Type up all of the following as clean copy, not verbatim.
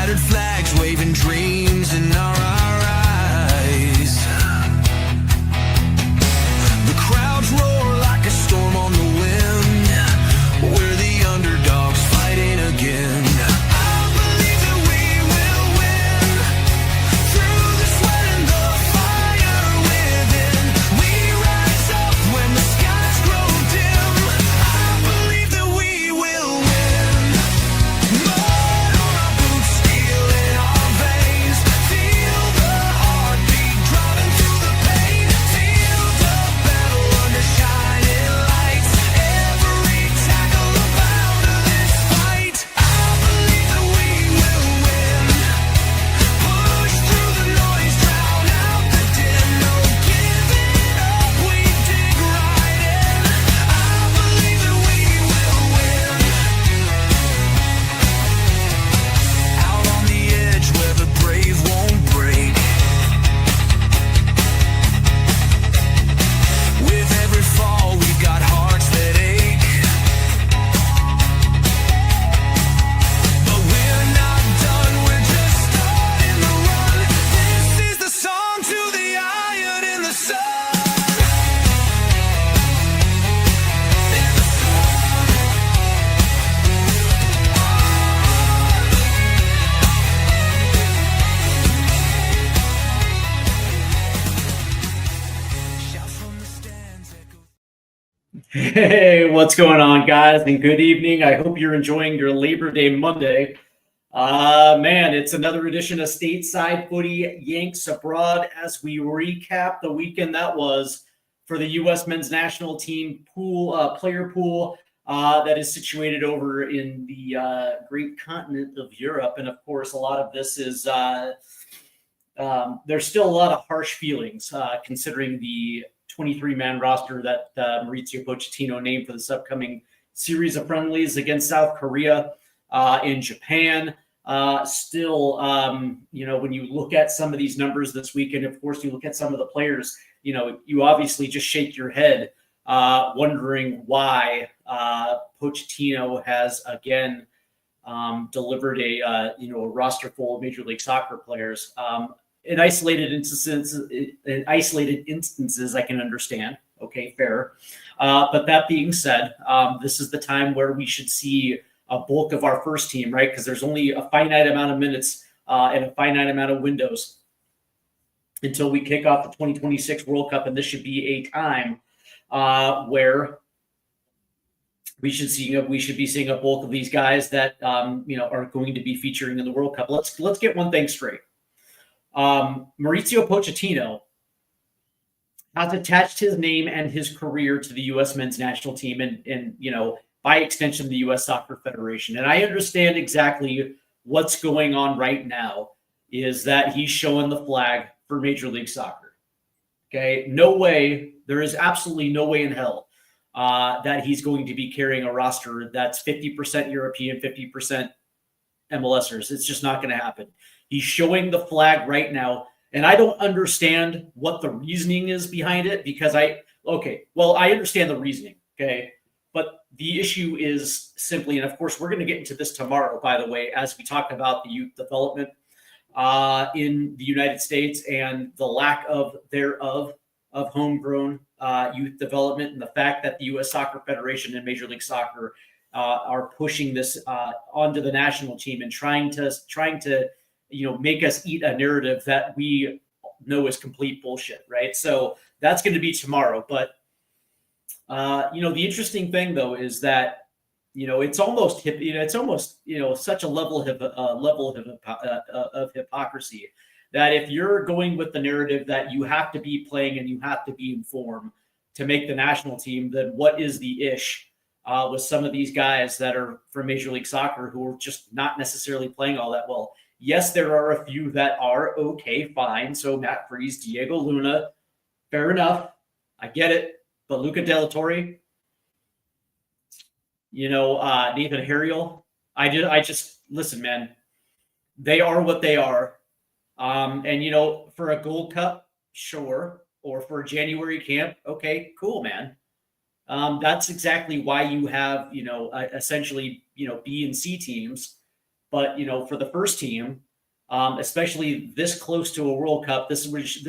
Tattered flags waving dreams in our eyes. The crowds roar like a storm on the wind. We're the underdogs fighting again. Hey, what's going on, guys? And good evening. I hope you're enjoying your Labor Day Monday. Man, it's another edition of Stateside Footy Yanks Abroad as we recap the weekend that was for the U.S. men's national team player pool that is situated over in the great continent of Europe. And of course, a lot of this is there's still a lot of harsh feelings considering the 23-man roster that Mauricio Pochettino named for this upcoming series of friendlies against South Korea in Japan. Still, when you look at some of these numbers this weekend, of course, you look at some of the players, you obviously just shake your head wondering why Pochettino has, again, delivered a roster full of Major League Soccer players. In isolated instances, I can understand. Okay, fair. But that being said, this is the time where we should see a bulk of our first team, right? Because there's only a finite amount of minutes and a finite amount of windows until we kick off the 2026 World Cup, and this should be a time where we should be seeing a bulk of these guys that are going to be featuring in the World Cup. Let's get one thing straight. Mauricio Pochettino has attached his name and his career to the U.S. men's national team and by extension, the U.S. Soccer Federation. And I understand exactly what's going on right now is that he's showing the flag for Major League Soccer. Okay, no way. There is absolutely no way in hell that he's going to be carrying a roster that's 50% European, 50% MLSers. It's just not going to happen. He's showing the flag right now, and I don't understand what the reasoning is behind it because I understand the reasoning, okay? But the issue is simply, and of course, we're going to get into this tomorrow, by the way, as we talk about the youth development in the United States and the lack of homegrown youth development and the fact that the U.S. Soccer Federation and Major League Soccer are pushing this onto the national team and trying to make us eat a narrative that we know is complete bullshit, right? So that's going to be tomorrow. But, the interesting thing, though, is that, it's almost such a level of hypocrisy that if you're going with the narrative that you have to be playing and you have to be in form to make the national team, then what is the ish with some of these guys that are from Major League Soccer who are just not necessarily playing all that well? Yes, there are a few that are okay, fine. So Matt Freese, Diego Luna, fair enough. I get it. But Luca De La Torre, Nathan Harriel, I just listen, man. They are what they are. And for a Gold Cup, sure. Or for a January camp, okay, cool, man. That's exactly why you have, essentially, B and C teams But, for the first team, especially this close to a World Cup, this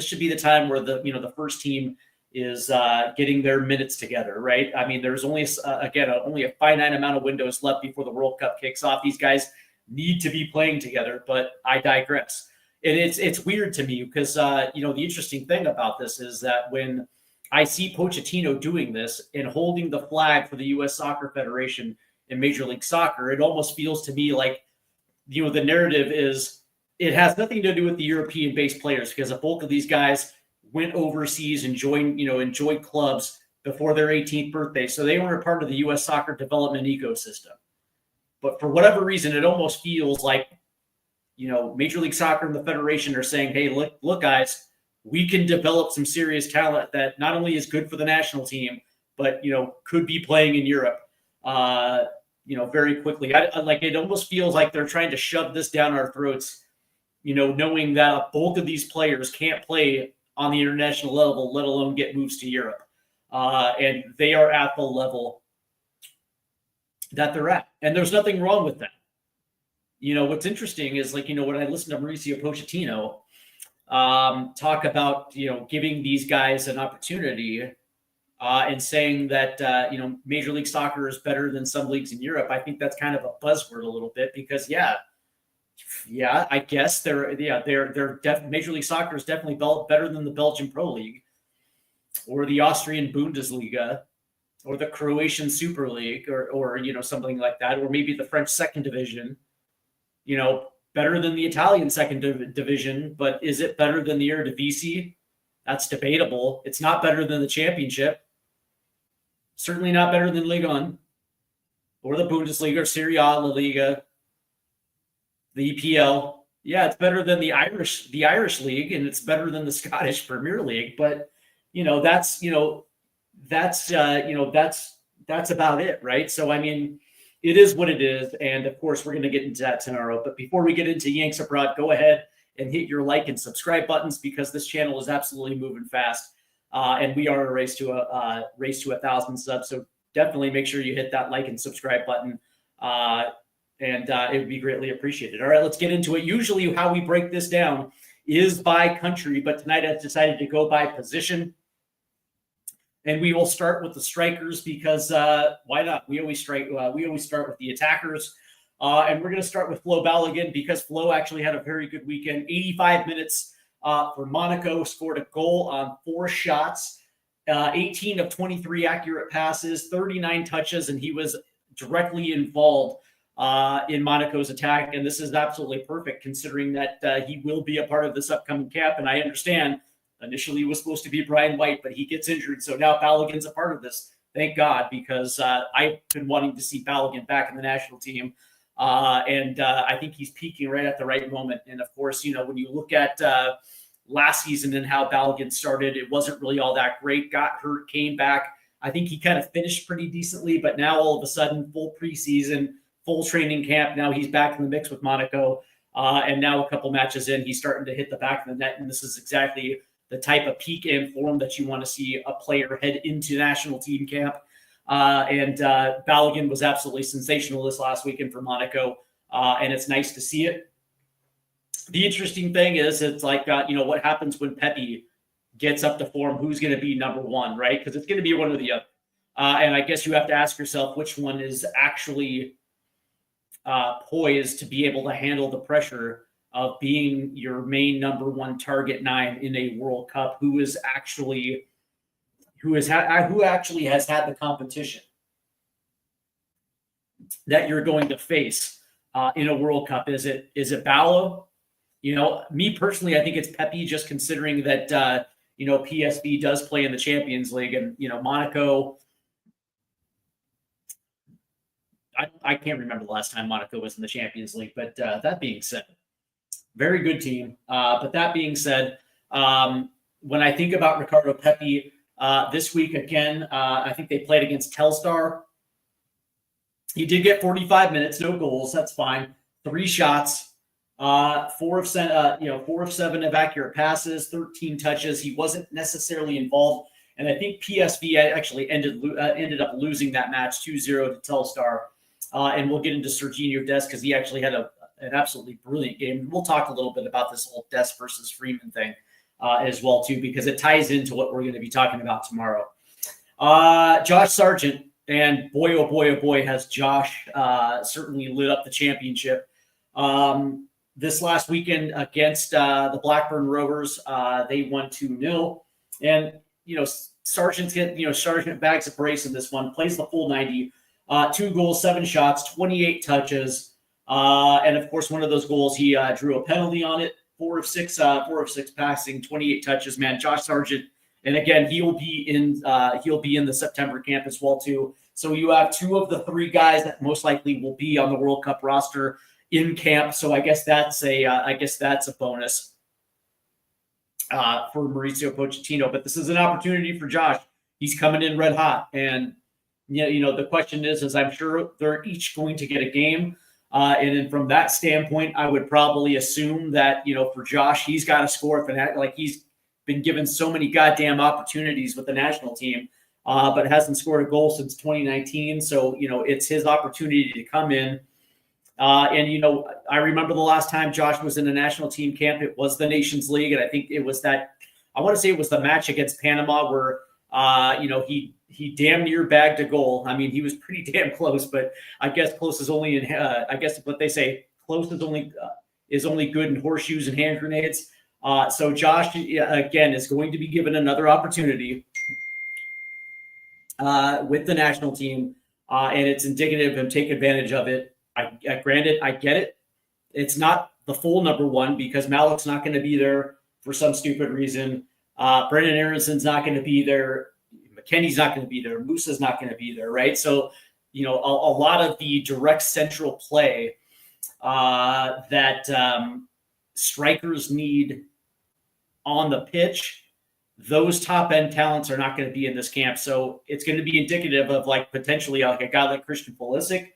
should be the time where the first team is getting their minutes together, right? I mean, there's only only a finite amount of windows left before the World Cup kicks off. These guys need to be playing together, but I digress. And it's weird to me because the interesting thing about this is that when I see Pochettino doing this and holding the flag for the U.S. Soccer Federation in Major League Soccer, it almost feels to me like the narrative is it has nothing to do with the European-based players because a bulk of these guys went overseas and enjoyed clubs before their 18th birthday. So they weren't a part of the U.S. soccer development ecosystem. But for whatever reason, it almost feels like, Major League Soccer and the Federation are saying, hey, look, guys, we can develop some serious talent that not only is good for the national team, but, could be playing in Europe, very quickly. It almost feels like they're trying to shove this down our throats, knowing that a bulk of these players can't play on the international level, let alone get moves to Europe. And they are at the level that they're at. And there's nothing wrong with that. What's interesting is when I listen to Mauricio Pochettino talk about, giving these guys an opportunity and saying that, Major League Soccer is better than some leagues in Europe. I think that's kind of a buzzword a little bit because, I guess Major League Soccer is definitely better than the Belgian Pro League or the Austrian Bundesliga or the Croatian Super League or something like that, or maybe the French second division, better than the Italian second division, but is it better than the Eredivisie? That's debatable. It's not better than the Championship. Certainly not better than Ligue 1 or the Bundesliga or Serie A, La Liga, the EPL. Yeah, it's better than the Irish League, and it's better than the Scottish Premier League. But that's about it, right? So I mean, it is what it is, and of course, we're going to get into that tomorrow. But before we get into Yanks Abroad, go ahead and hit your like and subscribe buttons because this channel is absolutely moving fast, and we are a race to 1,000 subs. So definitely make sure you hit that like and subscribe button. And it would be greatly appreciated. All right, let's get into it. Usually how we break this down is by country, but tonight I've decided to go by position. And we will start with the strikers because why not? We always start with the attackers. And we're going to start with Flo Balogun because Flo actually had a very good weekend. 85 minutes for Monaco, scored a goal on 4 shots, 18 of 23 accurate passes, 39 touches, and he was directly involved in Monaco's attack. And this is absolutely perfect considering that he will be a part of this upcoming camp. And I understand initially it was supposed to be Brian White, but he gets injured. So now Balogun's a part of this. Thank God, because I've been wanting to see Balogun back in the national team. And I think he's peaking right at the right moment. And of course, when you look at last season and how Balogun started, it wasn't really all that great. Got hurt, came back. I think he kind of finished pretty decently, but now all of a sudden, full preseason, full training camp. Now he's back in the mix with Monaco. And now a couple matches in, he's starting to hit the back of the net. And this is exactly the type of peak and form that you want to see a player head into national team camp. And Balogun was absolutely sensational this last weekend for Monaco. And it's nice to see it. The interesting thing is it's like, what happens when Pepe gets up to form, who's going to be number one, right? Because it's going to be one or the other. And I guess you have to ask yourself which one is actually poised to be able to handle the pressure of being your main number one target 9 in a World Cup, who actually has had the competition that you're going to face in a World Cup. Is it Balo? Me personally, I think it's Pepe, just considering that PSV does play in the Champions League, and Monaco. I can't remember the last time Monaco was in the Champions League, but that being said, very good team. But that being said, when I think about Ricardo Pepi this week, again, I think they played against Telstar. He did get 45 minutes, no goals. That's fine. 3 shots, 4 of 7 of accurate passes, 13 touches. He wasn't necessarily involved. And I think PSV actually ended up losing that match 2-0 to Telstar. And we'll get into Serginho Dest because he actually had an absolutely brilliant game. We'll talk a little bit about this whole Des versus Freeman thing as well too, because it ties into what we're going to be talking about tomorrow. Josh Sargent, and boy, oh boy, oh boy, has Josh certainly lit up the championship. This last weekend against the Blackburn Rovers, they won 2-0. And, Sargent bags a brace in this one, plays the full 90, 2 goals, 7 shots, 28 touches. And of course, one of those goals, he drew a penalty on it, 4 of 6 passing, 28 touches, man. Josh Sargent. And again, he'll be in the September camp as well too. So you have 2 of the 3 guys that most likely will be on the World Cup roster in camp. So I guess that's a bonus for Mauricio Pochettino. But this is an opportunity for Josh. He's coming in red hot, and the question is I'm sure they're each going to get a game. And then from that standpoint, I would probably assume that for Josh, he's got to score he's been given so many goddamn opportunities with the national team, but hasn't scored a goal since 2019. So, it's his opportunity to come in. And I remember the last time Josh was in a national team camp, it was the Nations League. And I think it was I want to say it was the match against Panama where, he damn near bagged a goal. I mean, he was pretty damn close, but I guess close is only I guess what they say, close is only good in horseshoes and hand grenades. So Josh, again, is going to be given another opportunity with the national team, and it's indicative of him take advantage of it. Granted, I get it. It's not the full number 1 because Malik's not going to be there for some stupid reason. Brendan Aronson's not going to be there. McKennie's not going to be there. Musa's not going to be there, right? So, a lot of the direct central play that strikers need on the pitch, those top end talents are not going to be in this camp. So it's going to be indicative of potentially a guy like Christian Pulisic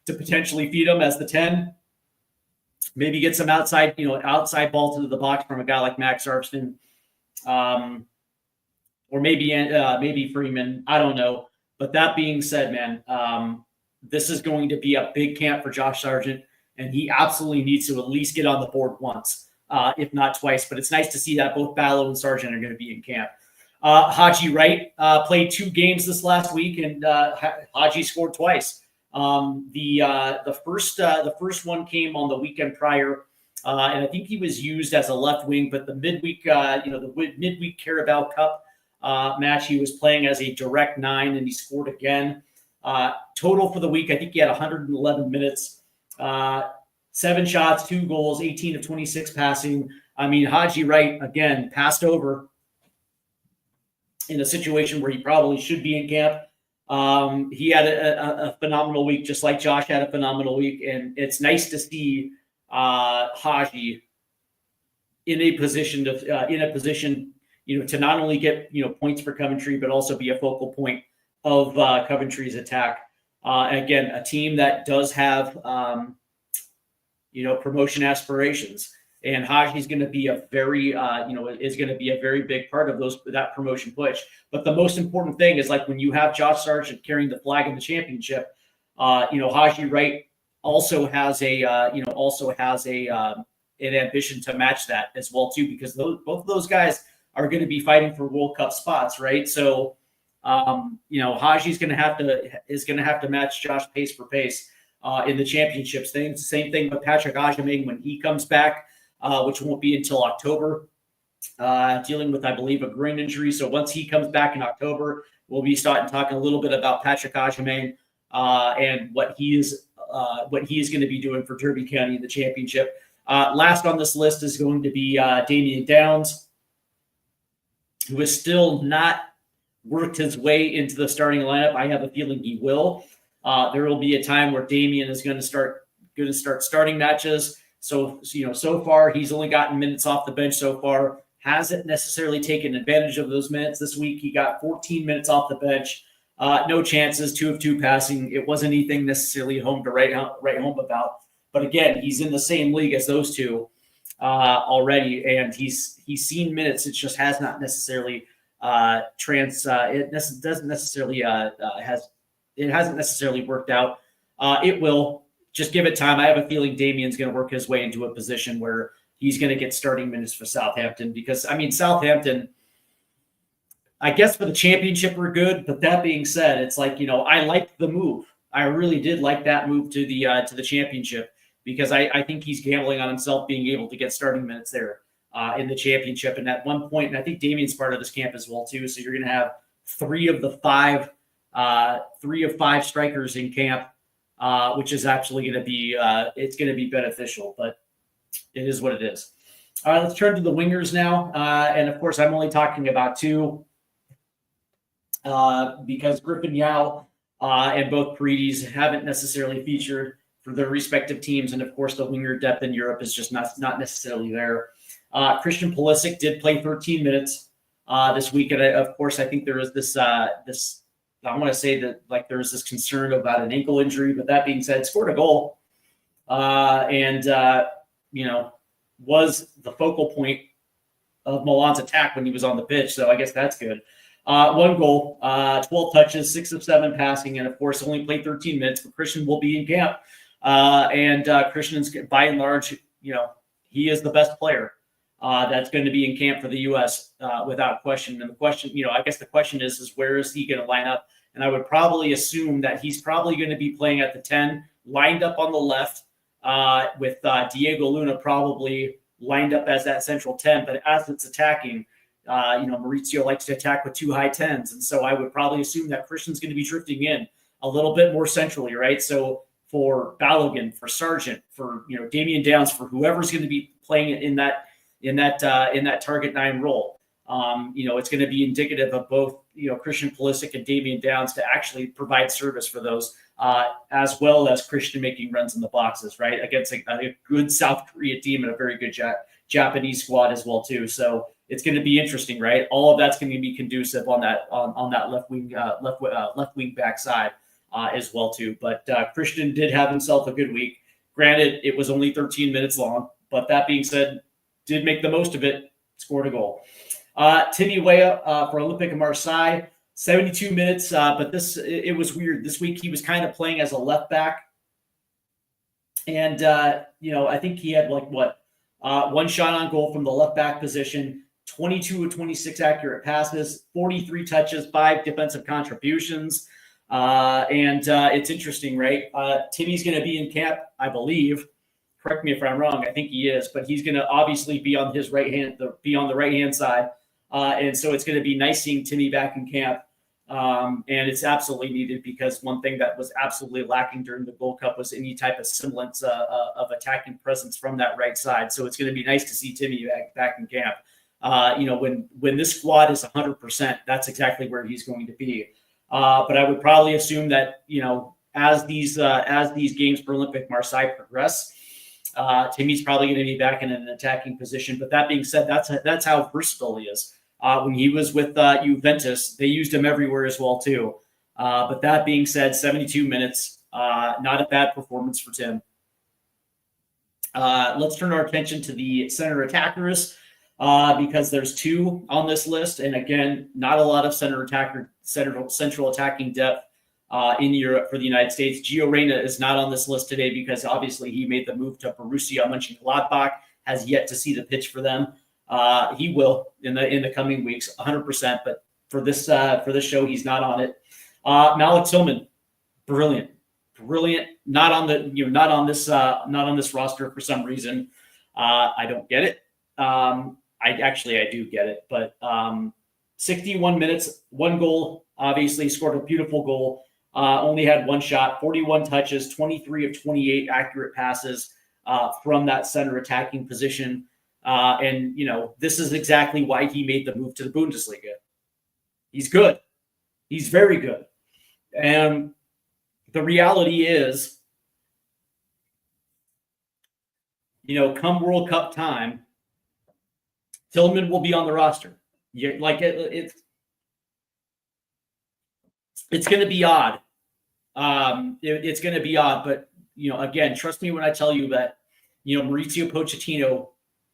to potentially feed him as the 10, maybe get some outside ball to the box from a guy like Max Armstrong, or maybe Freeman. I don't know. But that being said, man, this is going to be a big camp for Josh Sargent, and he absolutely needs to at least get on the board once, if not twice. But it's nice to see that both Ballo and Sargent are going to be in camp. Haji Wright played 2 games this last week, and Haji scored twice. The first one came on the weekend prior, and I think he was used as a left wing. But the midweek, the midweek Carabao Cup match, he was playing as a direct 9, and he scored again. Total for the week, I think he had 111 minutes, 7 shots, 2 goals, 18 of 26 passing. I mean, Haji Wright again passed over in a situation where he probably should be in camp. He had a phenomenal week, just like Josh had a phenomenal week. And it's nice to see Haji in a position to not only get, points for Coventry, but also be a focal point of Coventry's attack. Again, a team that does have, promotion aspirations. And Haji's going to be a very, is going to be a very big part of that promotion push. But the most important thing is when you have Josh Sargent carrying the flag in the championship, Haji Wright also has an ambition to match that as well too, because both of those guys are going to be fighting for World Cup spots, right? So, Haji's going to have to match Josh pace for pace in the championships. Same thing with Patrick Agyemang when he comes back. Which won't be until October, dealing with, I believe, a groin injury. So once he comes back in October, we'll be talking a little bit about Patrick Agyemang and what he is going to be doing for Derby County in the championship. Last on this list is going to be Damian Downs, who has still not worked his way into the starting lineup. I have a feeling he will. There will be a time where Damian is going to start starting matches. So far he's only gotten minutes off the bench so far. Hasn't necessarily taken advantage of those minutes this week. He got 14 minutes off the bench. No chances, 2 of 2 passing. It wasn't anything necessarily home to write home about. But again, he's in the same league as those two already, and he's seen minutes. It just has not necessarily it hasn't necessarily worked out. It will. just give it time. I have a feeling Damien's going to work his way into a position where he's going to get starting minutes for Southampton because, I mean, Southampton, I guess for the championship we're good. But that being said, it's like, I liked the move. I really did like that move to the championship because I think he's gambling on himself being able to get starting minutes there in the championship. And at one point, and I think Damien's part of this camp as well too. So you're going to have three of five strikers in camp, which is actually going to be it's going to be beneficial. But it is what it is. All right, let's turn to the wingers now. And of course, I'm only talking about two because Griffin Yao and both Paredes haven't necessarily featured for their respective teams. And of course, the winger depth in Europe is just not necessarily there. Christian Pulisic did play 13 minutes this week. And of course, I think there is this, I want to say that like there's this concern about an ankle injury, but that being said, scored a goal and was the focal point of Milan's attack when he was on the pitch. So I guess that's good. One goal, 12 touches, 6 of 7 passing, and of course only played 13 minutes, but Christian will be in camp. Christian's by and large, he is the best player that's going to be in camp for the U.S. Without question. And the question, I guess the question is where is he going to line up? And I would probably assume that he's probably going to be playing at the 10, lined up on the left, with Diego Luna probably lined up as that central 10. But as it's attacking, Maurizio likes to attack with 2 high 10s. And so I would probably assume that Christian's going to be drifting in a little bit more centrally, right? So for Balogun, for Sargent, for, Damian Downs, for whoever's going to be playing in that target 9 role, it's going to be indicative of both, Christian Pulisic and Damian Downs to actually provide service for those, as well as Christian making runs in the boxes, right? Against a good South Korea team and a very good Japanese squad as well too. So it's going to be interesting, right? All of that's going to be conducive on that left wing backside as well too. But Christian did have himself a good week. Granted, it was only 13 minutes long, but that being said, did make the most of it. Scored a goal. Timmy Weah for Olympique Marseille, 72 minutes. But it was weird. This week he was kind of playing as a left back, and I think he had one shot on goal from the left back position. 22 of 26 accurate passes, 43 touches, 5 defensive contributions. It's interesting, right? Timmy's going to be in camp, I believe. Correct me if I'm wrong. I think he is, but he's going to obviously be on his right hand, be on the right-hand side. And so it's going to be nice seeing Timmy back in camp. And it's absolutely needed because one thing that was absolutely lacking during the Gold Cup was any type of semblance of attacking presence from that right side. So it's going to be nice to see Timmy back in camp. When this squad is 100%, that's exactly where he's going to be. But I would probably assume that, as these games for Olympique Marseille progress, Timmy's probably going to be back in an attacking position. But that being said, that's how versatile he is. When he was with Juventus, they used him everywhere as well too. But that being said, 72 minutes, not a bad performance for Tim. Let's turn our attention to the center attackers. Because there's 2 on this list, and again, not a lot of central attacking depth in Europe for the United States. Gio Reyna is not on this list today because obviously he made the move to Borussia Mönchengladbach, has yet to see the pitch for them. He will in the coming weeks, 100%. But for this show, he's not on it. Malik Tillman, brilliant, not on this roster for some reason. I don't get it. I do get it, but 61 minutes, 1 goal, obviously scored a beautiful goal, only had 1 shot, 41 touches, 23 of 28 accurate passes from that center attacking position. This is exactly why he made the move to the Bundesliga. He's good. He's very good. And the reality is, come World Cup time, Tillman will be on the roster. It's going to be odd. It's going to be odd, but again, trust me when I tell you that Maurizio Pochettino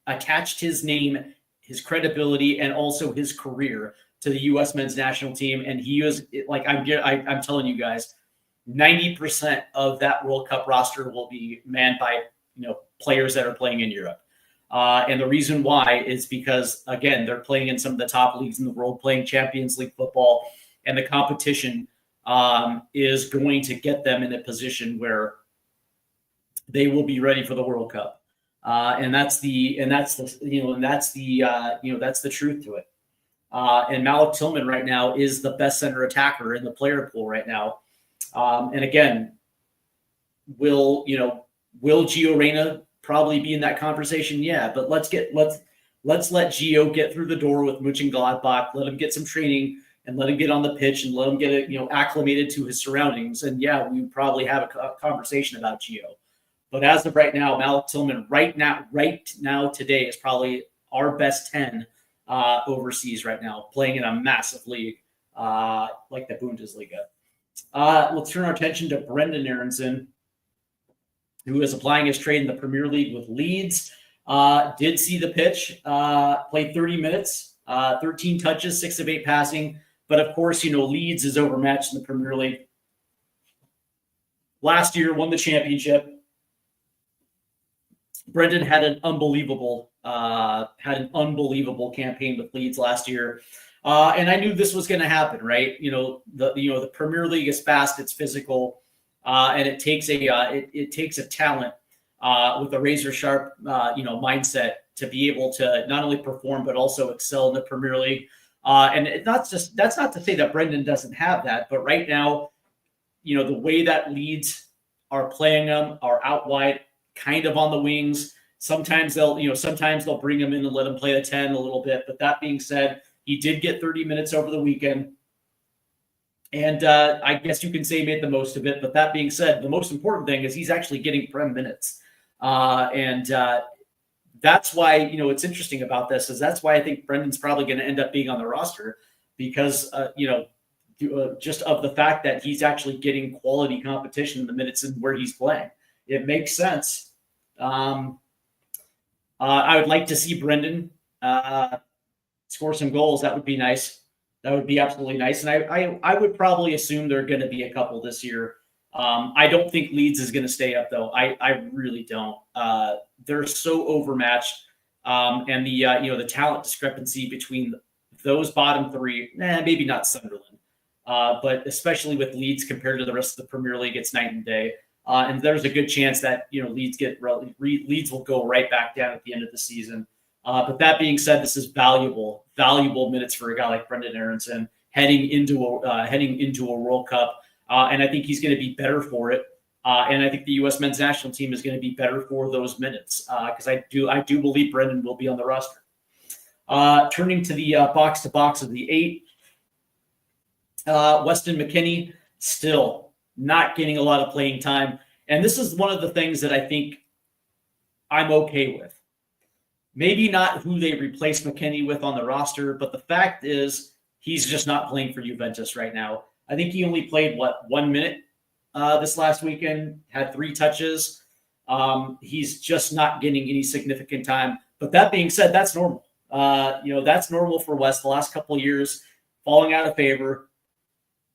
attached his name, his credibility, and also his career to the U.S. men's national team, and he was I'm telling you guys, 90% of that World Cup roster will be manned by, players that are playing in Europe. And the reason why is because, again, they're playing in some of the top leagues in the world, playing Champions League football, and the competition is going to get them in a position where they will be ready for the World Cup. That's the truth to it. And Malik Tillman right now is the best center attacker in the player pool right now. And again, will Gio Reyna probably be in that conversation? Yeah, but let's let Gio get through the door with Mönchengladbach, let him get some training, and let him get on the pitch and let him get acclimated to his surroundings. And yeah, we probably have a conversation about Gio. But as of right now, Malik Tillman right now today is probably our best 10 overseas right now, playing in a massive league like the Bundesliga. Let's turn our attention to Brendan Aronson, who is applying his trade in the Premier League with Leeds. Did see the pitch, played 30 minutes, 13 touches, 6 of 8 passing. But of course, Leeds is overmatched in the Premier League. Last year, won the championship. Brendan had an unbelievable campaign with Leeds last year. And I knew this was going to happen, right? The Premier League is fast, it's physical, and it takes a talent with a razor sharp mindset to be able to not only perform but also excel in the Premier League. And that's not to say that Brendan doesn't have that, but right now, the way that Leeds are playing them are out wide, kind of on the wings. Sometimes they'll bring him in and let him play the 10 a little bit. But that being said, he did get 30 minutes over the weekend. And I guess you can say he made the most of it. But that being said, the most important thing is he's actually getting Prem minutes. And that's why, what's interesting about this is that's why I think Brendan's probably going to end up being on the roster because, just of the fact that he's actually getting quality competition in the minutes and where he's playing. It makes sense. I would like to see Brendan score some goals. That would be nice. That would be absolutely nice. And I would probably assume there are going to be a couple this year. I don't think Leeds is going to stay up, though. I really don't. They're so overmatched. And the talent discrepancy between those bottom three, maybe not Sunderland, but especially with Leeds compared to the rest of the Premier League, it's night and day. And there's a good chance that Leeds will go right back down at the end of the season. But that being said, this is valuable minutes for a guy like Brendan Aronson heading into a World Cup, and I think he's going to be better for it. And I think the U.S. men's national team is going to be better for those minutes because I do believe Brendan will be on the roster. Turning to the box to box of the 8, Weston McKennie still not getting a lot of playing time. And this is one of the things that I think I'm okay with. Maybe not who they replace McKennie with on the roster, but the fact is he's just not playing for Juventus right now. I think he only played, 1 minute this last weekend, had 3 touches. He's just not getting any significant time. But that being said, that's normal. That's normal for West the last couple of years, falling out of favor,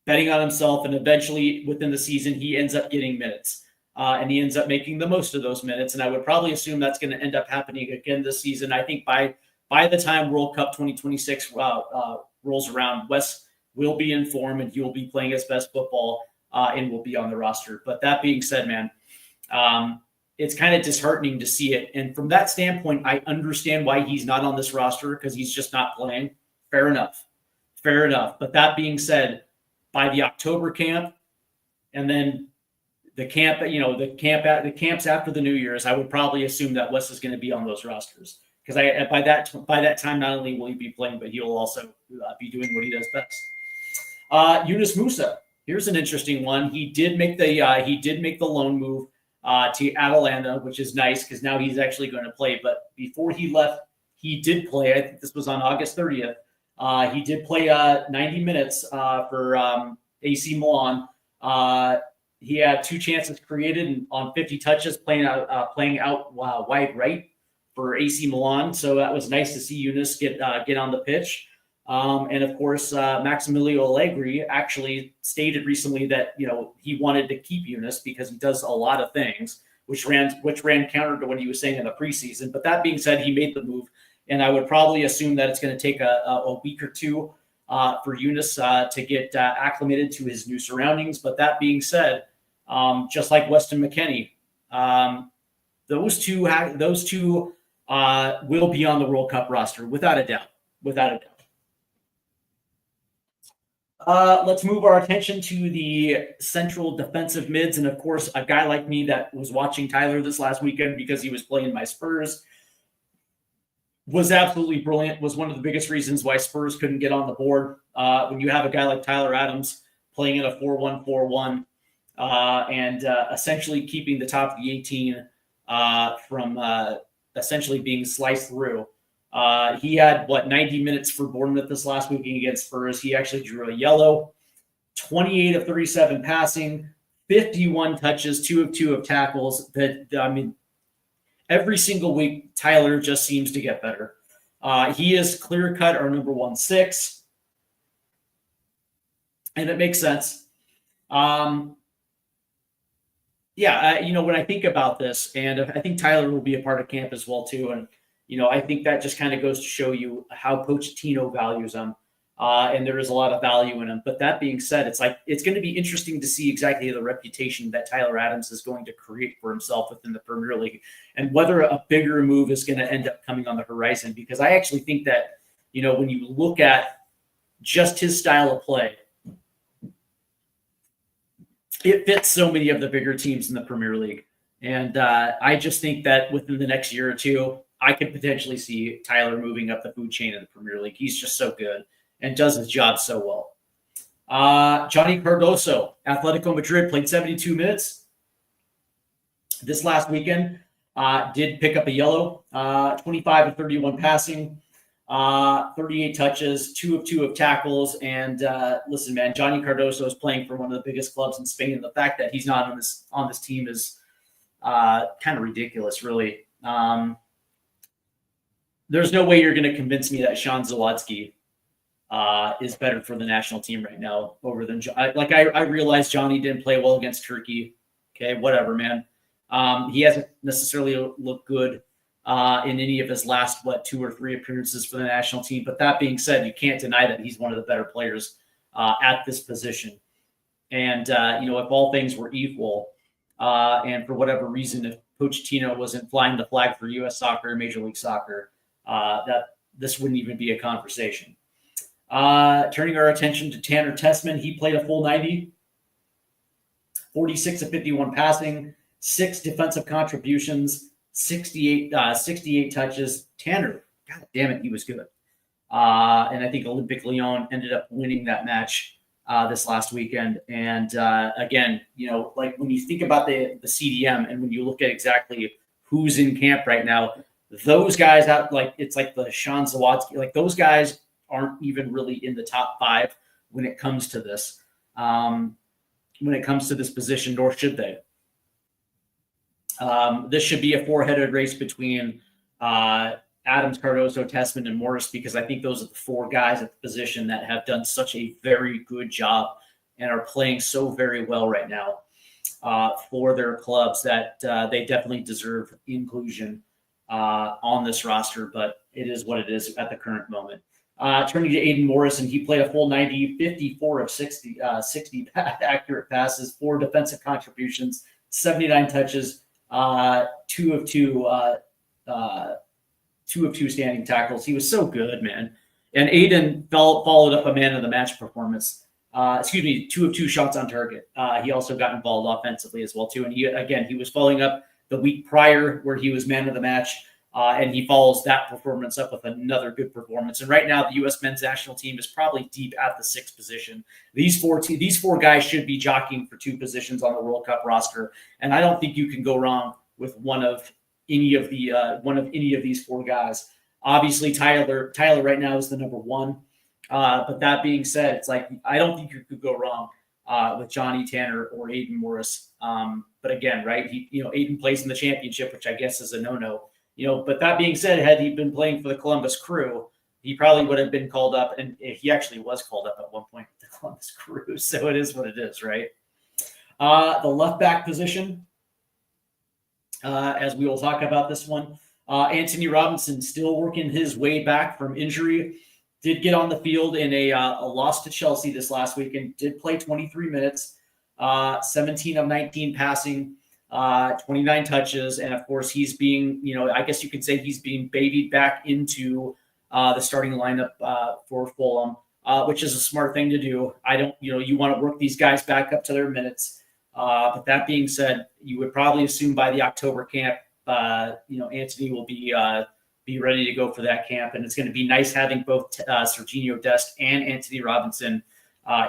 betting on himself, and eventually within the season, he ends up getting minutes. And he ends up making the most of those minutes. And I would probably assume that's going to end up happening again this season. I think by the time World Cup 2026 rolls around, Wes will be in form and he will be playing his best football and will be on the roster. But that being said, man, it's kind of disheartening to see it. And from that standpoint, I understand why he's not on this roster because he's just not playing. Fair enough. But that being said, by the October camp and then the camps after the New Year's, I would probably assume that Wes is going to be on those rosters because by that time, not only will he be playing, but he will also be doing what he does best. Yunus Musa, here's an interesting one. He did make the loan move to Atalanta, which is nice because now he's actually going to play. But before he left, he did play. I think this was on August 30th. He did play 90 minutes for AC Milan. He had 2 chances created on 50 touches, playing out wide right for AC Milan. So that was nice to see Yunus get on the pitch. And of course, Maximilio Allegri actually stated recently that he wanted to keep Eunice because he does a lot of things, which ran counter to what he was saying in the preseason. But that being said, he made the move, and I would probably assume that it's going to take a week or two for Eunice to get acclimated to his new surroundings. But that being said, just like Weston McKennie, those two will be on the World Cup roster without a doubt. Without a doubt. Let's move our attention to the central defensive mids. And of course, a guy like me that was watching Tyler this last weekend because he was playing my Spurs was absolutely brilliant, was one of the biggest reasons why Spurs couldn't get on the board. When you have a guy like Tyler Adams playing in a 4-1-4-1 and essentially keeping the top of the 18 from essentially being sliced through. He had 90 minutes for Bournemouth this last weekend against Spurs. He actually drew a yellow, 28 of 37 passing, 51 touches, 2 of 2 of tackles. Every single week, Tyler just seems to get better. He is clear cut our number 1-6, and it makes sense. When I think about this, and I think Tyler will be a part of camp as well too, and I think that just kind of goes to show you how Pochettino values him, and there is a lot of value in him. But that being said, it's going to be interesting to see exactly the reputation that Tyler Adams is going to create for himself within the Premier League, and whether a bigger move is going to end up coming on the horizon. Because I actually think that when you look at just his style of play, it fits so many of the bigger teams in the Premier League. And I just think that within the next year or two, I could potentially see Tyler moving up the food chain in the Premier League. He's just so good and does his job so well. Johnny Cardoso, Atletico Madrid, played 72 minutes this last weekend. Did pick up a yellow, 25 of 31 passing, 38 touches, 2 of 2 of tackles. And listen, man, Johnny Cardoso is playing for one of the biggest clubs in Spain. And the fact that he's not on this team is kind of ridiculous, really. There's no way you're going to convince me that Sean Zawadzki is better for the national team right now over than I realize Johnny didn't play well against Turkey. Okay, whatever, man. He hasn't necessarily looked good in any of his last 2 or 3 appearances for the national team. But that being said, you can't deny that he's one of the better players at this position. And if all things were equal, and for whatever reason, if Pochettino wasn't flying the flag for U.S. soccer, Major League Soccer, that this wouldn't even be a conversation. Turning our attention to Tanner Tessman, he played a full 90, 46 of 51 passing, 6 defensive contributions, 68 touches. Tanner, God damn it, he was good. And I think Olympique Lyon ended up winning that match this last weekend. And again, when you think about the CDM and when you look at exactly who's in camp right now, those guys it's like the Sean Zawadzki, those guys aren't even really in the top 5 when it comes to this. When it comes to this position, nor should they. This should be a 4-headed race between Adams, Cardoso, Tessman, and Morris, because I think those are the 4 guys at the position that have done such a very good job and are playing so very well right now for their clubs that they definitely deserve inclusion on this roster, but it is what it is at the current moment. Turning to Aiden Morrison, he played a full 90, 54 of 60 accurate passes, 4 defensive contributions, 79 touches, 2 of 2 standing tackles. He was so good, man. And Aiden followed up a man of the match performance. 2 of 2 shots on target. He also got involved offensively as well too. And he was following up the week prior where he was man of the match. And he follows that performance up with another good performance. And right now, the U.S. men's national team is probably deep at the 6th position. These four guys should be jockeying for 2 positions on the World Cup roster. And I don't think you can go wrong with one of any of these 4 guys. Obviously, Tyler right now is the number 1. But that being said, it's I don't think you could go wrong with Johnny, Tanner, or Aiden Morris. But again, right, Aiden plays in the championship, which I guess is a no-no. But that being said, had he been playing for the Columbus Crew, He probably would have been called up, and he actually was called up at one point with the Columbus Crew. So it is what it is, right? The left back position, as we will talk about this one, Anthony Robinson still working his way back from injury. Did get on the field in a loss to Chelsea this last week and did play 23 minutes, 17 of 19 passing, 29 touches. And of course, he's being, I guess you could say he's being babied back into the starting lineup for Fulham, which is a smart thing to do. You want to work these guys back up to their minutes. But that being said, you would probably assume by the October camp, Anthony will be ready to go for that camp. And it's going to be nice having both Serginho Dest and Anthony Robinson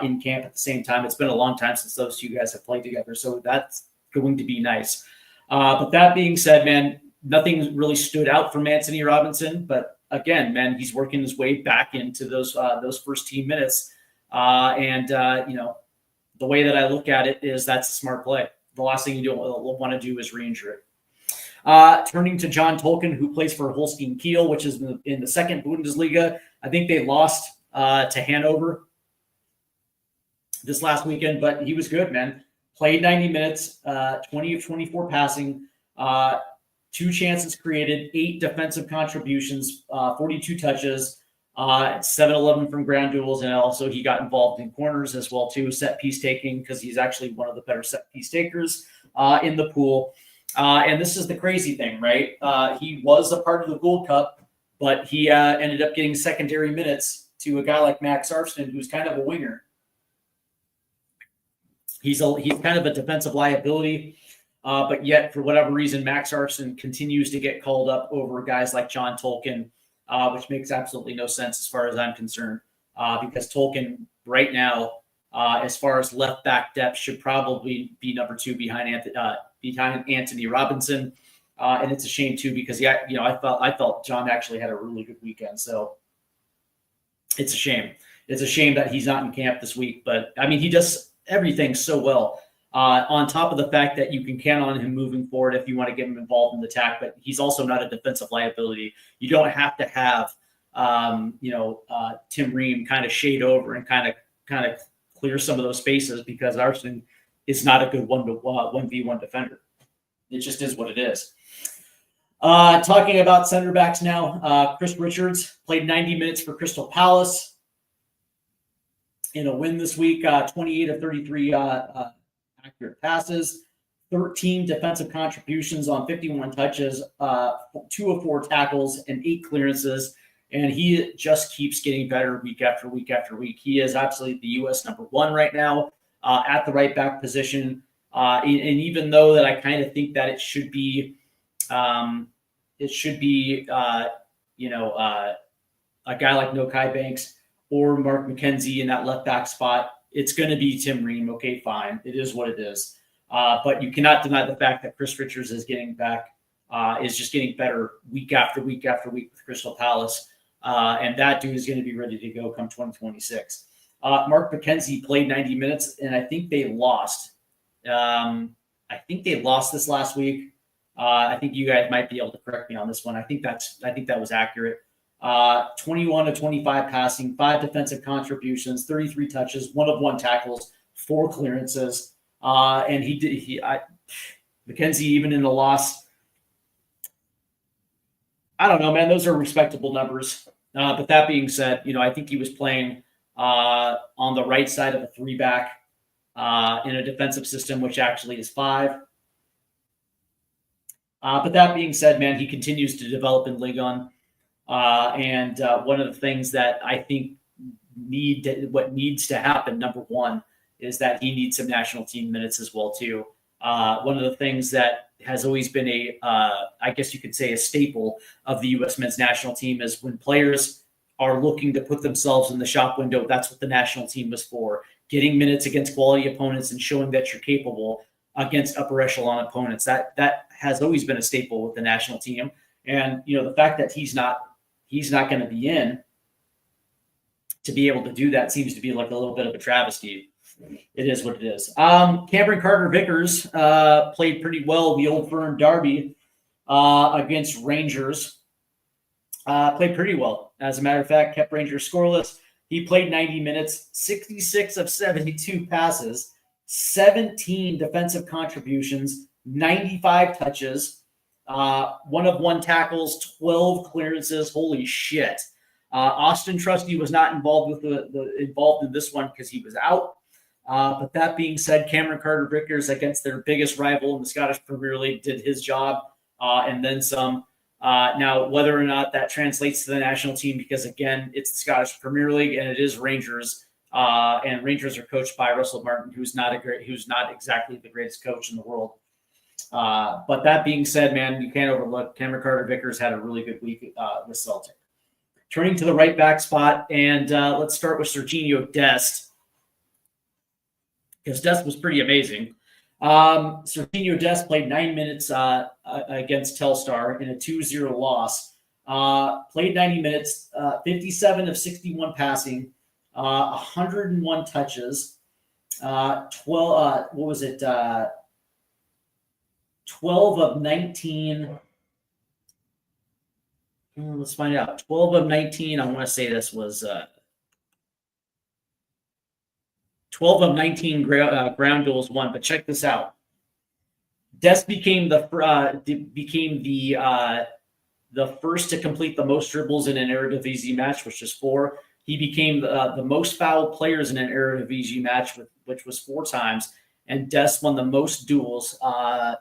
in camp at the same time. It's been a long time since those two guys have played together. So that's going to be nice. But that being said, man, nothing really stood out from Anthony Robinson. But again, man, he's working his way back into those first team minutes. The way that I look at it is that's a smart play. The last thing you don't want to do is re-injure it. Turning to John Tolkien, who plays for Holstein Kiel, which is in the second Bundesliga. I think they lost to Hanover this last weekend, but he was good, man. Played 90 minutes, 20 of 24 passing, 2 chances created, 8 defensive contributions, 42 touches, 7-11 from ground duels, and also he got involved in corners as well too, set piece taking, because he's actually one of the better set piece takers in the pool. And this is the crazy thing, right? He was a part of the Gold Cup, but he ended up getting secondary minutes to a guy like Max Arston, who's kind of a winger. He's kind of a defensive liability, but yet for whatever reason, Max Arston continues to get called up over guys like John Tolkien, which makes absolutely no sense as far as I'm concerned, because Tolkien right now, as far as left back depth, should probably be number 2 behind Anthony Robinson. And it's a shame too, because I felt John actually had a really good weekend. So it's a shame. It's a shame that he's not in camp this week, but I mean, he does everything so well. On top of the fact that you can count on him moving forward if you want to get him involved in the attack, but he's also not a defensive liability. You don't have to have, Tim Ream kind of shade over and kind of clear some of those spaces, because Arston is not a good 1v1 defender. It just is what it is. Talking about center backs now, Chris Richards played 90 minutes for Crystal Palace in a win this week, 28 of 33 accurate passes, 13 defensive contributions on 51 touches, 2 of 4 tackles, and 8 clearances. And he just keeps getting better week after week after week. He is absolutely the U.S. number 1 right now at the right back position. And even though that I kind of think that it should be a guy like Nokai Banks or Mark McKenzie in that left back spot, it's going to be Tim Ream. Okay, fine. It is what it is. But you cannot deny the fact that Chris Richards is getting back, is just getting better week after week after week with Crystal Palace. And that dude is going to be ready to go come 2026. Mark McKenzie played 90 minutes, and I think they lost. This last week. I think you guys might be able to correct me on this one. I think that was accurate. 21 to 25 passing, 5 defensive contributions, 33 touches, 1 of 1 tackles, 4 clearances. And McKenzie, even in the loss, I don't know, man, those are respectable numbers. But that being said, I think he was playing on the right side of a 3-back in a defensive system, which actually is 5. But that being said, man, he continues to develop in Ligue 1. And one of the things that I think what needs to happen, number 1, is that he needs some national team minutes as well too. One of the things that has always been I guess you could say a staple of the U.S. men's national team is when players are looking to put themselves in the shop window, that's what the national team was for. Getting minutes against quality opponents and showing that you're capable against upper echelon opponents. That has always been a staple with the national team. And, the fact that he's not going to be in to be able to do that seems to be like a little bit of a travesty. It is what it is. Cameron Carter-Vickers played pretty well the Old Firm derby against Rangers. Played pretty well. As a matter of fact, kept Rangers scoreless. He played 90 minutes, 66 of 72 passes, 17 defensive contributions, 95 touches, 1 of 1 tackles, 12 clearances. Holy shit. Austin Trusty was not involved with involved in this one because he was out. But that being said, Cameron Carter-Vickers against their biggest rival in the Scottish Premier League did his job and then some. Now, whether or not that translates to the national team, because again, it's the Scottish Premier League and it is Rangers, and Rangers are coached by Russell Martin, who's not exactly the greatest coach in the world. But that being said, man, you can't overlook Cameron Carter-Vickers had a really good week with Celtic. Turning to the right back spot, and let's start with Serginho Dest, because Dest was pretty amazing. Serginho Dest played 9 minutes against Telstar in a 2-0 loss. Played 90 minutes, 57 of 61 passing, 101 touches, 12 of 19. Let's find out. 12 of 19. I want to say this was 12 of 19 ground duels won. But check this out. Dest became the first to complete the most dribbles in an Eredivisie match, which is 4. He became the most fouled players in an Eredivisie match, which was 4 times. And Dest won the most duels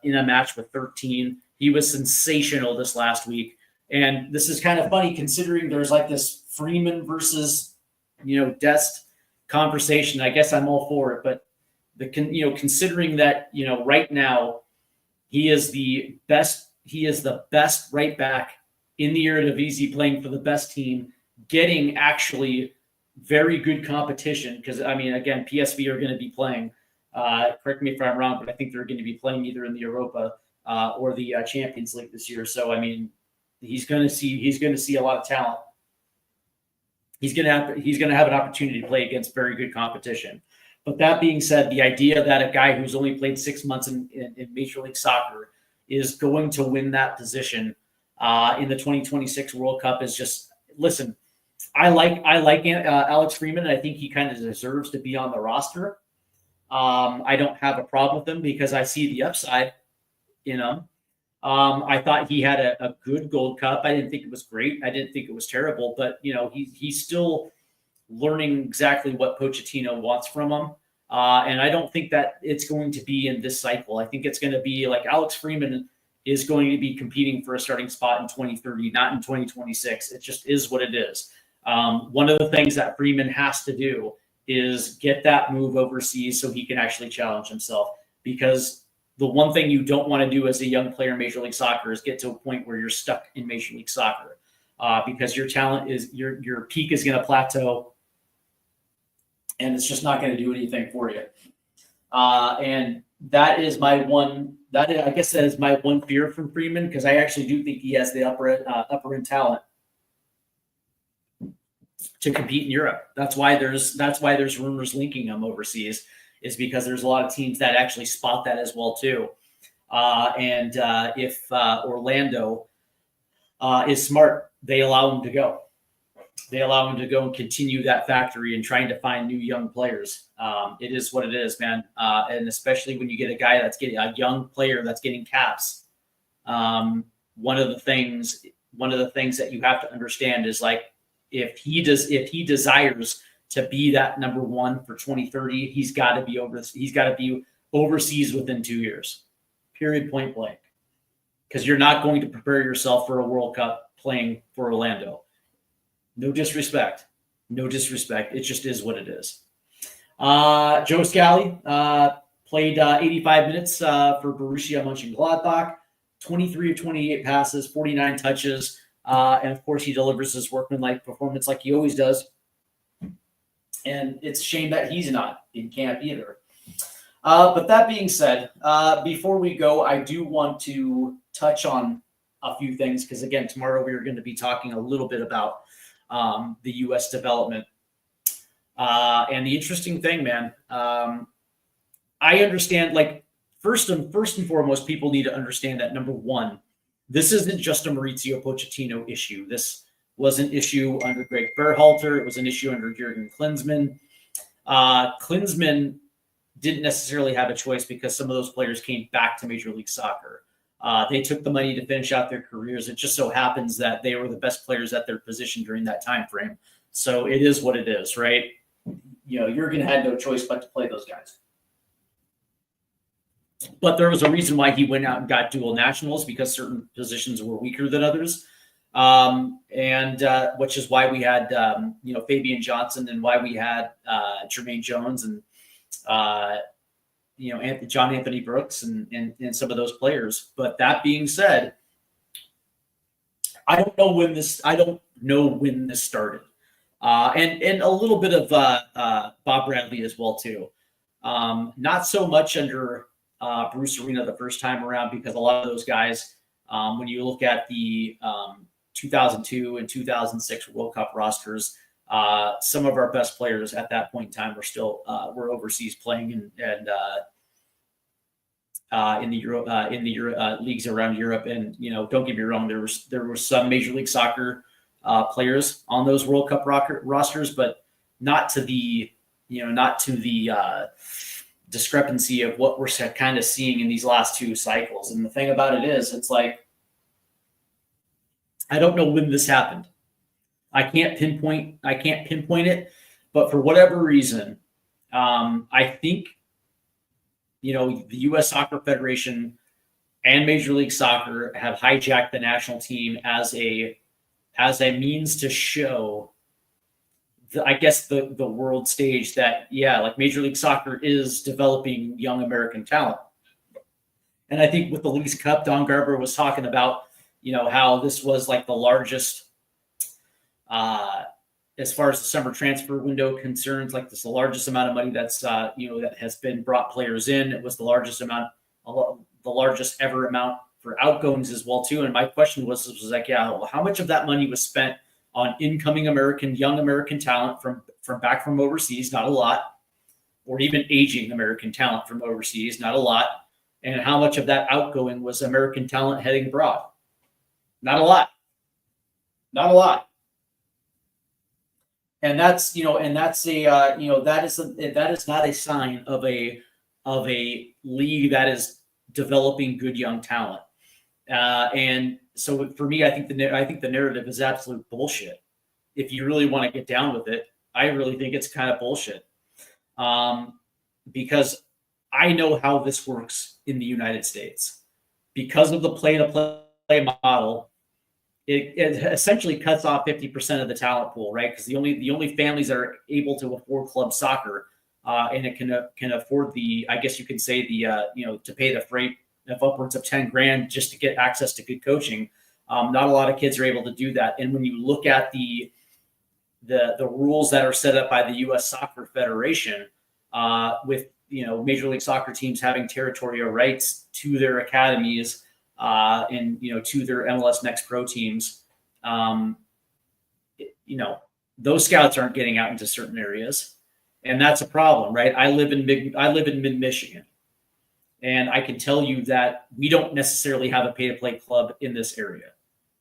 in a match with 13. He was sensational this last week. And this is kind of funny considering there's like this Freeman versus, Dest conversation. I guess I'm all for it, but considering that, right now he is the best right back in the Eredivisie, playing for the best team, getting actually very good competition. Because I mean, again, PSV are going to be playing. Correct me if I'm wrong, but I think they're going to be playing either in the Europa or the Champions League this year. So I mean, he's going to see a lot of talent. He's going to have an opportunity to play against very good competition. But that being said, the idea that a guy who's only played 6 months in Major League Soccer is going to win that position in the 2026 World Cup is just, listen, I like Alex Freeman. I think he kind of deserves to be on the roster. I don't have a problem with him because I see the upside in him. I thought he had a good Gold Cup. I didn't think it was great. I didn't think it was terrible, but he's still learning exactly what Pochettino wants from him. And I don't think that it's going to be in this cycle. I think it's going to be like Alex Freeman is going to be competing for a starting spot in 2030, not in 2026. It just is what it is. One of the things that Freeman has to do is get that move overseas so he can actually challenge himself, because the one thing you don't want to do as a young player in Major League Soccer is get to a point where you're stuck in Major League Soccer, because your talent is your peak is going to plateau, and it's just not going to do anything for you. And that is my one. That is my one fear from Freeman, because I actually do think he has the upper end talent to compete in Europe. That's why there's rumors linking him overseas, is because there's a lot of teams that actually spot that as well too. And if Orlando is smart, they allow him to go. They allow him to go and continue that factory and trying to find new young players. It is what it is, man. And especially when you get a young player that's getting caps. One of the things that you have to understand is, like, if he desires to be that number 1 for 2030, he's got to be overseas within 2 years. Period, point blank. Because you're not going to prepare yourself for a World Cup playing for Orlando. No disrespect. It just is what it is. Joe Scally played 85 minutes for Borussia Mönchengladbach, 23 of 28 passes, 49 touches, and of course he delivers his workmanlike performance like he always does. And it's a shame that he's not in camp either. But that being said, before we go, I do want to touch on a few things, because again, tomorrow we are going to be talking a little bit about the U.S. development. And the interesting thing, man, I understand, like, first and foremost, people need to understand that, number one, this isn't just a Mauricio Pochettino issue. This was an issue under Greg Berhalter. It was an issue under Jurgen Klinsmann. Klinsmann didn't necessarily have a choice because some of those players came back to Major League Soccer. They took the money to finish out their careers. It just so happens that they were the best players at their position during that time frame. So it is what it is, right? Jurgen had no choice but to play those guys. But there was a reason why he went out and got dual nationals, because certain positions were weaker than others. Which is why we had, Fabian Johnson, and why we had Jermaine Jones and, John Anthony Brooks and some of those players. But that being said, I don't know when this started. And a little bit of Bob Bradley as well too. Not so much under Bruce Arena the first time around, because a lot of those guys, when you look at the 2002 and 2006 World Cup rosters, some of our best players at that point in time were still were overseas playing and in the leagues around Europe. And don't get me wrong, there were some Major League Soccer players on those World Cup rosters, but not to the discrepancy of what we're kind of seeing in these last two cycles. And the thing about it is, it's like, I don't know when this happened. I can't pinpoint it, but for whatever reason, I think, the U.S. Soccer Federation and Major League Soccer have hijacked the national team as a means to show the world stage that, like Major League Soccer is developing young American talent. And I think with the Leagues Cup, Don Garber was talking about, how this was like the largest, as far as the summer transfer window concerns, like this, the largest amount of money that's, that has been brought players in. It was the largest ever amount for outgoings as well too. And my question was like, how much of that money was spent on incoming young American talent from back from overseas? Not a lot. Or even aging American talent from overseas? Not a lot. And how much of that outgoing was American talent heading abroad? Not a lot. Not a lot. And that's, that is not a sign of a league that is developing good young talent. And so for me, I think the narrative is absolute bullshit. If you really want to get down with it, I really think it's kind of bullshit. Because I know how this works in the United States. Because of the play-to-play model, it essentially cuts off 50% of the talent pool, right? Because the only families that are able to afford club soccer and it can afford I guess you can say to pay the freight of upwards of 10 grand just to get access to good coaching. Not a lot of kids are able to do that. And when you look at the rules that are set up by the U.S. Soccer Federation, with Major League Soccer teams having territorial rights to their academies and to their MLS Next Pro teams, those scouts aren't getting out into certain areas, and that's a problem, right? I live in mid-Michigan. And I can tell you that we don't necessarily have a pay-to-play club in this area.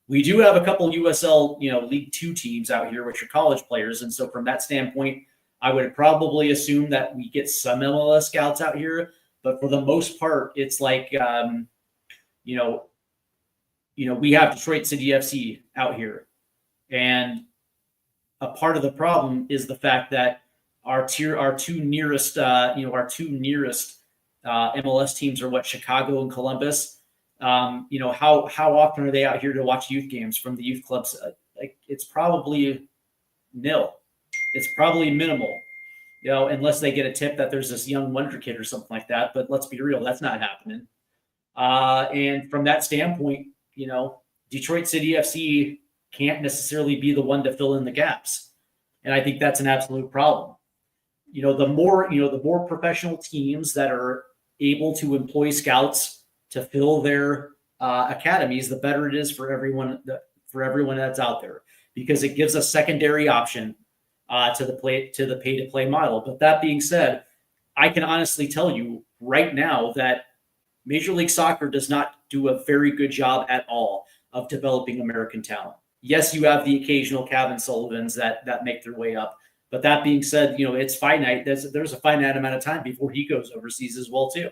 We do have a couple USL, League Two teams out here, which are college players. And so from that standpoint, I would probably assume that we get some MLS scouts out here. But for the most part, it's like, we have Detroit City FC out here. And a part of the problem is the fact that our two nearest MLS teams are Chicago and Columbus. How often are they out here to watch youth games from the youth clubs? It's probably nil. It's probably minimal, unless they get a tip that there's this young wonder kid or something like that. But let's be real, that's not happening. And from that standpoint, Detroit City FC can't necessarily be the one to fill in the gaps. And I think that's an absolute problem. The more professional teams that are able to employ scouts to fill their academies, the better it is for everyone that's out there, because it gives a secondary option to the pay-to-play model. But that being said, I can honestly tell you right now that Major League Soccer does not do a very good job at all of developing American talent. Yes, you have the occasional Kevin Sullivans that make their way up. But that being said, it's finite. There's a finite amount of time before he goes overseas as well too.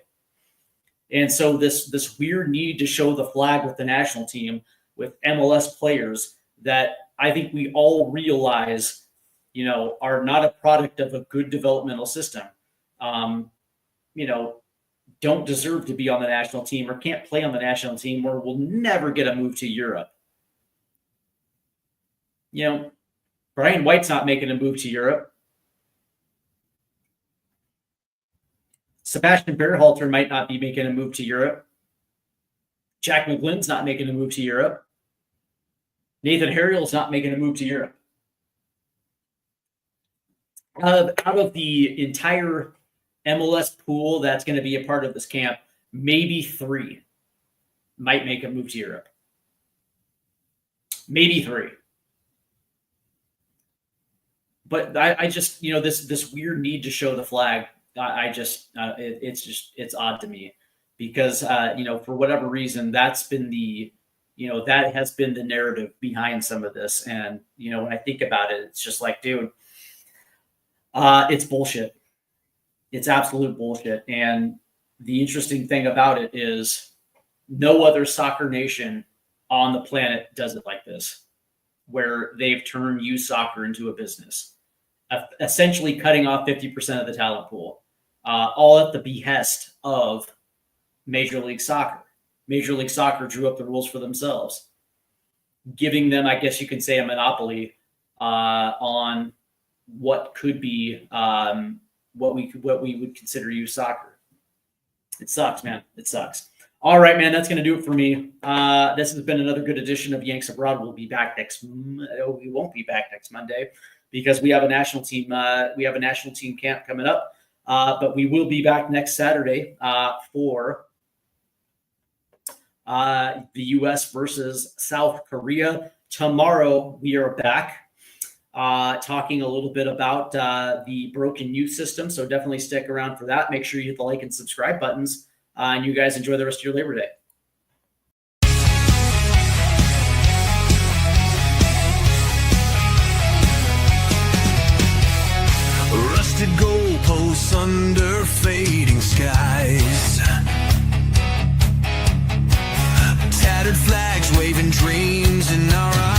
And so this weird need to show the flag with the national team with MLS players that I think we all realize, are not a product of a good developmental system. Don't deserve to be on the national team or can't play on the national team or will never get a move to Europe. Brian White's not making a move to Europe. Sebastian Berhalter might not be making a move to Europe. Jack McGlynn's not making a move to Europe. Nathan Harriel's not making a move to Europe. Out of the entire MLS pool that's going to be a part of this camp, maybe 3 might make a move to Europe. Maybe 3. But I just, this weird need to show the flag, it's odd to me because, for whatever reason, that's been that has been the narrative behind some of this. And, when I think about it, it's just like, dude, it's bullshit. It's absolute bullshit. And the interesting thing about it is no other soccer nation on the planet does it like this, where they've turned youth soccer into a business, essentially cutting off 50% of the talent pool, all at the behest of Major League Soccer. Major League Soccer drew up the rules for themselves, giving them, I guess you can say, a monopoly on what could be what we would consider youth soccer. It sucks, man. It sucks. All right, man. That's going to do it for me. This has been another good edition of Yanks Abroad. We'll be back we won't be back next Monday because we have a national team. We have a national team camp coming up. But we will be back next Saturday for the U.S. versus South Korea. Tomorrow we are back talking a little bit about the broken youth system. So definitely stick around for that. Make sure you hit the like and subscribe buttons. And you guys enjoy the rest of your Labor Day. Rusted goalposts under fading skies, tattered flags waving dreams in our eyes.